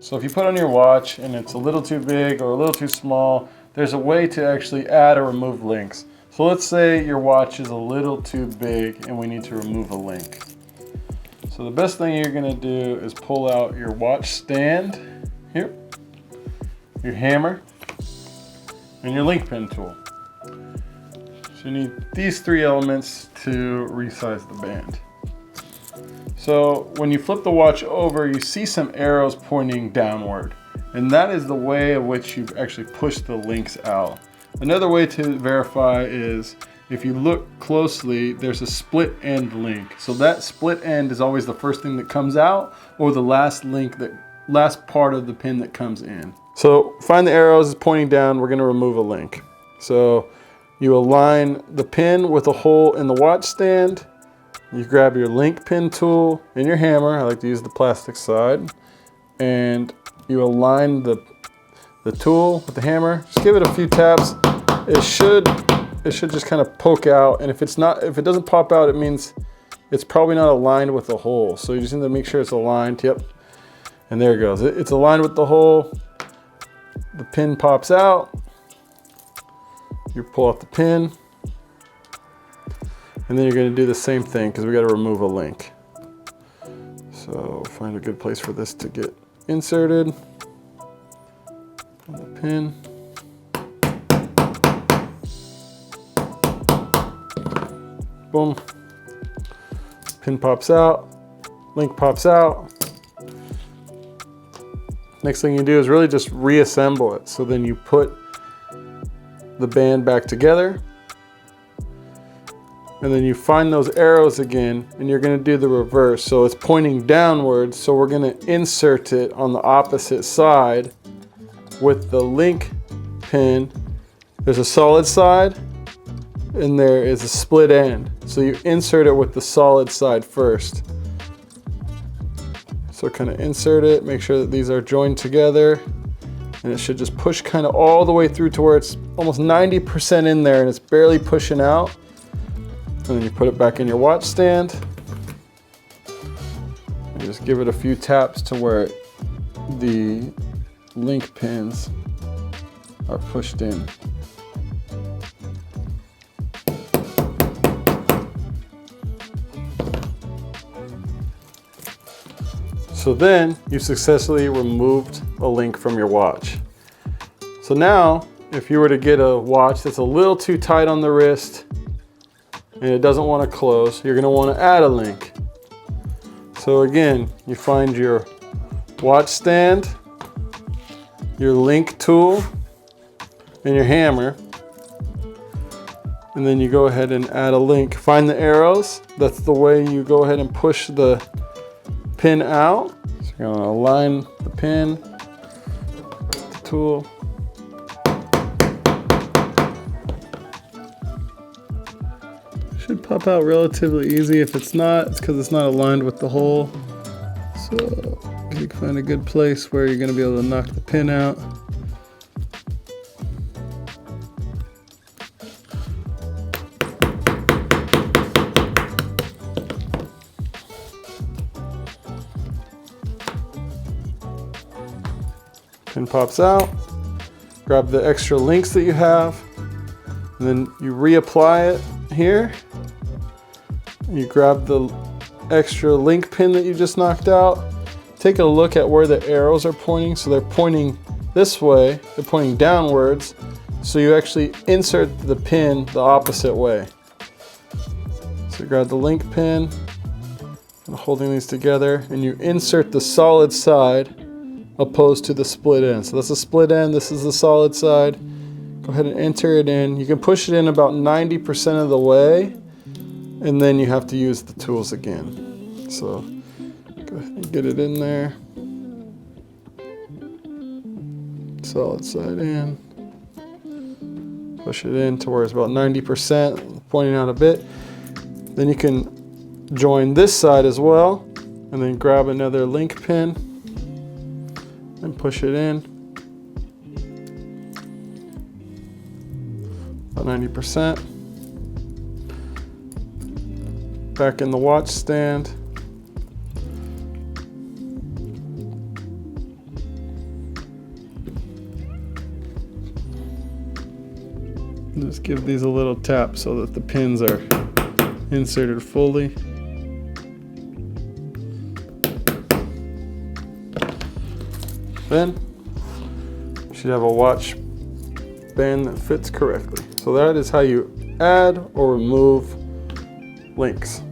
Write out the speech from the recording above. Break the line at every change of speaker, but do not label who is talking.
So if you put on your watch and it's a little too big or a little too small, there's a way to actually add or remove links. So let's say your watch is a little too big and we need to remove a link. So the best thing you're gonna do is pull out your watch stand here, your hammer, and your link pin tool. So you need these three elements to resize the band. So when you flip the watch over, you see some arrows pointing downward, and that is the way in which you've actually pushed the links out. Another way to verify is if you look closely, there's a split end link. So that split end is always the first thing that comes out, or the last part of the pin that comes in. So find the arrows pointing down, we're gonna remove a link. So you align the pin with a hole in the watch stand. You grab your link pin tool and your hammer. I like to use the plastic side. And you align the tool with the hammer. Just give it a few taps. It should just kind of poke out. And if it doesn't pop out, it means it's probably not aligned with the hole. So you just need to make sure it's aligned. Yep. And there it goes. It's aligned with the hole. The pin pops out. You pull out the pin, and then you're going to do the same thing because we got to remove a link. So find a good place for this to get inserted on the pin. Boom. Pin pops out, link pops out. Next thing you do is really just reassemble it. So then you put the band back together, and then you find those arrows again, and you're going to do the reverse. So it's pointing downwards, so we're going to insert it on the opposite side with the link pin. There's a solid side and there is a split end, so you insert it with the solid side first. So kind of insert it, make sure that these are joined together. And it should just push kind of all the way through to where it's almost 90% in there and it's barely pushing out. And then you put it back in your watch stand. And just give it a few taps to where the link pins are pushed in. So then you successfully removed a link from your watch. So now, if you were to get a watch that's a little too tight on the wrist and it doesn't want to close, you're going to want to add a link. So again, you find your watch stand, your link tool, and your hammer. And then you go ahead and add a link. Find the arrows. That's the way you go ahead and push the pin out. So you're going to align the pin, the tool. Should pop out relatively easy. If it's not, it's because it's not aligned with the hole. So you can find a good place where you're going to be able to knock the pin out. Pin pops out, grab the extra links that you have, and then you reapply it here. You grab the extra link pin that you just knocked out. Take a look at where the arrows are pointing. So they're pointing this way, they're pointing downwards. So you actually insert the pin the opposite way. So grab the link pin, and holding these together, and you insert the solid side opposed to the split end. So that's the split end, this is the solid side. Go ahead and enter it in. You can push it in about 90% of the way, and then you have to use the tools again. So go ahead and get it in there. Solid side in. Push it in to where it's about 90%, pointing out a bit. Then you can join this side as well, and then grab another link pin and push it in. About 90%. Back in the watch stand. Just give these a little tap so that the pins are inserted fully. Then you should have a watch band that fits correctly. So that is how you add or remove links.